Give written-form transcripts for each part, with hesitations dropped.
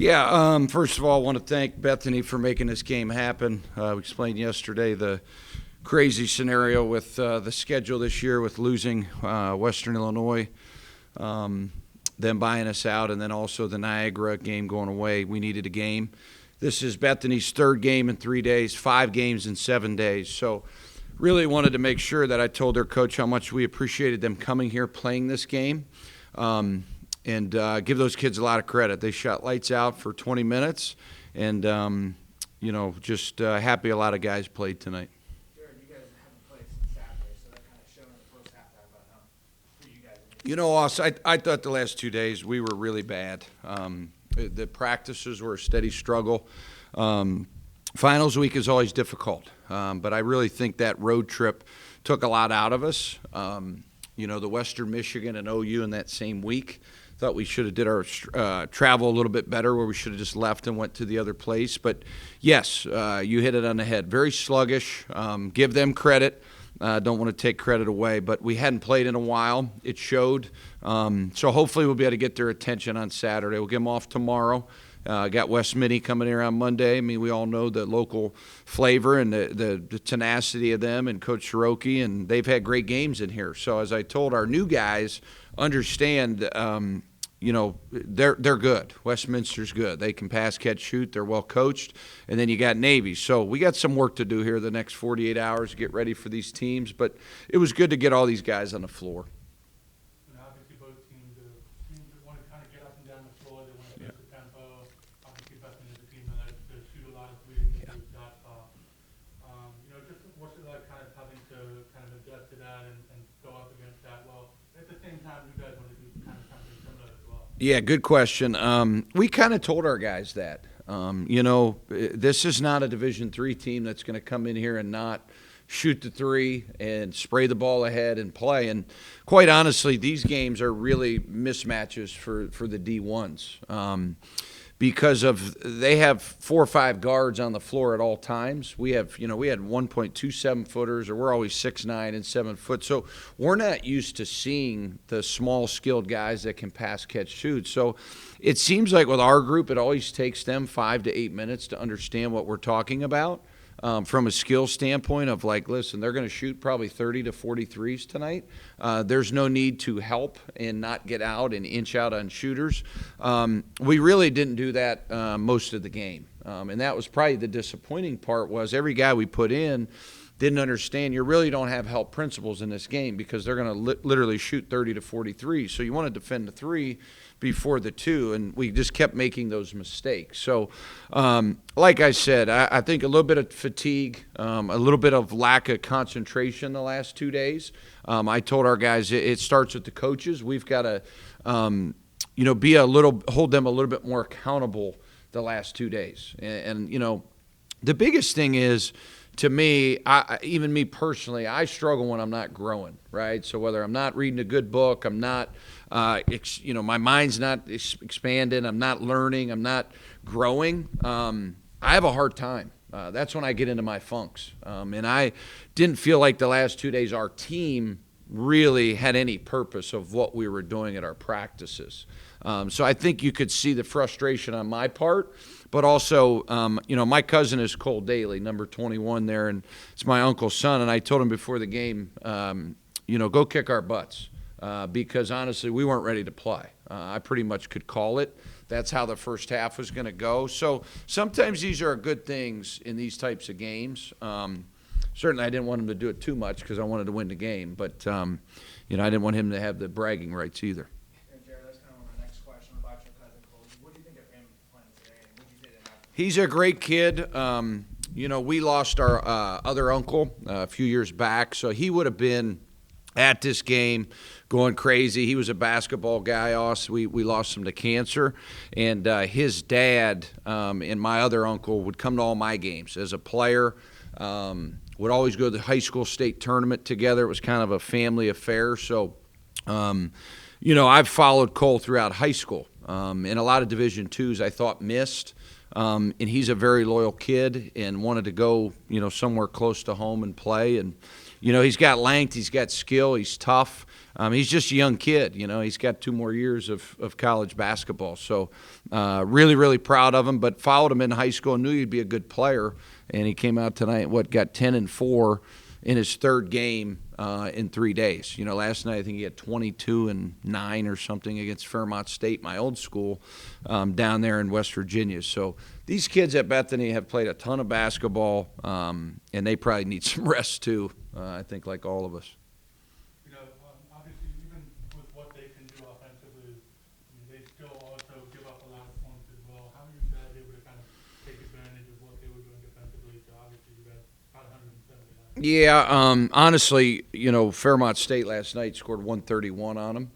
First of all, I want to thank Bethany for making this game happen. We explained yesterday the crazy scenario with the schedule this year with losing Western Illinois, them buying us out, and then also the Niagara game going away. We needed a game. This is Bethany's third game in 3 days, 5 games in 7 days. So really wanted to make sure that I told their coach how much we appreciated them coming here, playing this game. And give those kids a lot of credit. They shot lights out for 20 minutes, and, just happy a lot of guys played tonight. Jerrod, you guys haven't played since Saturday, so that kind of showed in the first half about who you guys are. Os, I thought the last 2 days we were really bad. The practices were a steady struggle. Finals week is always difficult, but I really think that road trip took a lot out of us. The Western Michigan and OU in that same week. Thought we should have did our travel a little bit better, where we should have just left and went to the other place. But yes, you hit it on the head. Very sluggish. Give them credit. Don't want to take credit away, but we hadn't played in a while. It showed. So hopefully we'll be able to get their attention on Saturday. We'll get them off tomorrow. Got West Mini coming here on Monday. I mean, we all know the local flavor and the tenacity of them and Coach Shiroki, and they've had great games in here. So as I told our new guys, understand, they're good. Westminster's good. They can pass, catch, shoot. They're well coached. And then you got Navy. So we got some work to do here the next 48 hours to get ready for these teams. But it was good to get all these guys on the floor. Obviously, both teams want to kind of get up and down the floor. They want to push the tempo. Obviously, Bethany is a team that likes to shoot a lot of threes and do that. Just what's it like kind of having to kind of adjust to that and go up against that? Well, at the same time, you guys want to do kind of something similar as well. Yeah, good question. We kind of told our guys that. This is not a Division III team that's going to come in here and not shoot the three and spray the ball ahead and play. And quite honestly, these games are really mismatches for the D1s because they have 4 or 5 guards on the floor at all times. We had 1.27 footers, or we're always 6'9" and 7 foot. So we're not used to seeing the small skilled guys that can pass, catch, shoot. So it seems like with our group, it always takes them 5 to 8 minutes to understand what we're talking about. From a skill standpoint of listen, they're going to shoot probably 30 to 43s tonight. There's no need to help and not get out and inch out on shooters. We really didn't do that most of the game. And that was probably the disappointing part, was every guy we put in didn't understand you really don't have help principles in this game, because they're going to literally shoot 30 to 43. So you want to defend the 3 before the 2, and we just kept making those mistakes. So like I said, I think a little bit of fatigue, a little bit of lack of concentration the last 2 days. I told our guys it starts with the coaches. We've got to hold them a little bit more accountable the last 2 days. And the biggest thing is, to me, even me personally, I struggle when I'm not growing, right? So whether I'm not reading a good book, I'm not, my mind's not expanding, I'm not learning, I'm not growing, I have a hard time. That's when I get into my funks. And I didn't feel like the last 2 days our team really had any purpose of what we were doing at our practices. So I think you could see the frustration on my part. But also, my cousin is Cole Daly, number 21 there, and it's my uncle's son. And I told him before the game, go kick our butts, because honestly, we weren't ready to play. I pretty much could call it. That's how the first half was going to go. So sometimes these are good things in these types of games. Certainly, I didn't want him to do it too much because I wanted to win the game. But, I didn't want him to have the bragging rights either. He's a great kid. We lost our other uncle a few years back, so he would have been at this game going crazy. He was a basketball guy. Also, we lost him to cancer, and his dad and my other uncle would come to all my games as a player. Would always go to the high school state tournament together. It was kind of a family affair. So, I've followed Cole throughout high school, and a lot of Division IIs I thought missed. And he's a very loyal kid and wanted to go, somewhere close to home and play. And he's got length, he's got skill, he's tough. He's just a young kid. He's got 2 more years of college basketball. So really, really proud of him, but followed him in high school and knew he'd be a good player. And he came out tonight, got 10-4 in his 3rd game in 3 days. Last night I think he had 22-9 or something against Fairmont State, my old school, down there in West Virginia. So these kids at Bethany have played a ton of basketball, and they probably need some rest too, I think, like all of us. Obviously, even with what they can do offensively, they still also give up a lot of points as well. How are you guys able to kind of take advantage of what they were doing defensively? So obviously, you guys got 179. Yeah, honestly, Fairmont State last night scored 131 on them.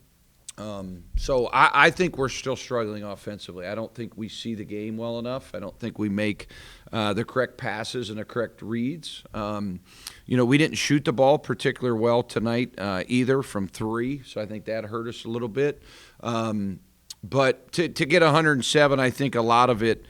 So I think we're still struggling offensively. I don't think we see the game well enough. I don't think we make the correct passes and the correct reads. We didn't shoot the ball particularly well tonight either from 3, so I think that hurt us a little bit. But to get 107, I think a lot of it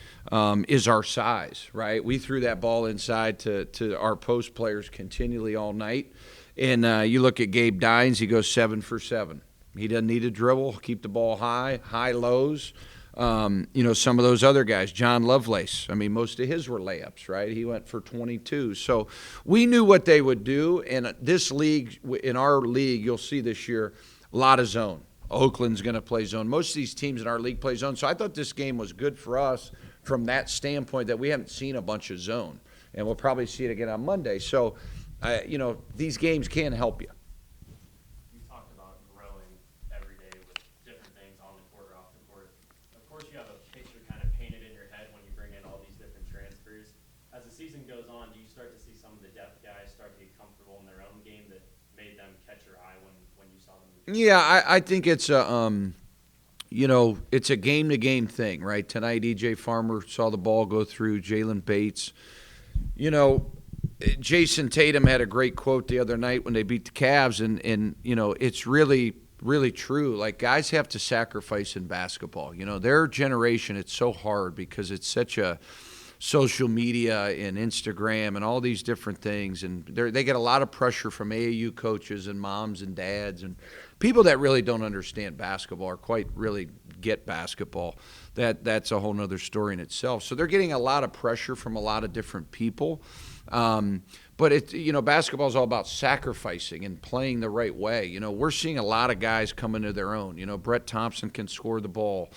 is our size, right? We threw that ball inside to our post players continually all night. And you look at Gabe Dines, he goes 7 for 7. He doesn't need to dribble, keep the ball high lows. Some of those other guys, John Lovelace, most of his were layups, right? He went for 22. So we knew what they would do. And this league, in our league, you'll see this year, a lot of zone. Oakland's going to play zone. Most of these teams in our league play zone. So I thought this game was good for us from that standpoint that we haven't seen a bunch of zone. And we'll probably see it again on Monday. So, these games can help you. Course, you have a picture kind of painted in your head when you bring in all these different transfers. As the season goes on, do you start to see some of the depth guys start to get comfortable in their own game that made them catch your eye when you saw them? Yeah, I think it's it's a game-to-game thing, right? Tonight, E.J. Farmer saw the ball go through Jalen Bates. Jason Tatum had a great quote the other night when they beat the Cavs, and it's really true. Like, guys have to sacrifice in basketball. Their generation, it's so hard because it's such a social media and Instagram and all these different things. And they get a lot of pressure from AAU coaches and moms and dads and people that really don't understand basketball or quite really get basketball. That's a whole nother story in itself. So they're getting a lot of pressure from a lot of different people. But basketball is all about sacrificing and playing the right way. We're seeing a lot of guys come into their own. Brett Thompson can score the ball.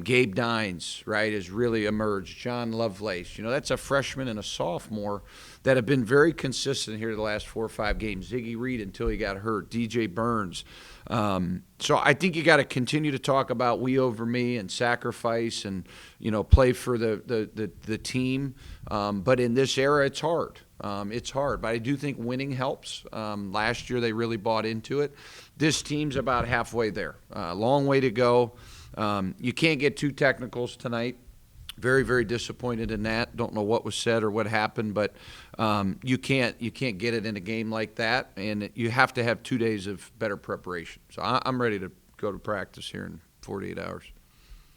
Gabe Dines, right, has really emerged. John Lovelace, that's a freshman and a sophomore that have been very consistent here the last 4 or 5 games. Ziggy Reed until he got hurt. DJ Burns. So I think you got to continue to talk about we over me and sacrifice and play for the team. But in this era, it's hard. It's hard, but I do think winning helps. Last year they really bought into it. This team's about halfway there. Long way to go. You can't get too technicals tonight. Very, very disappointed in that. Don't know what was said or what happened, but you can't get it in a game like that, and you have to have 2 days of better preparation. So I'm ready to go to practice here in 48 hours.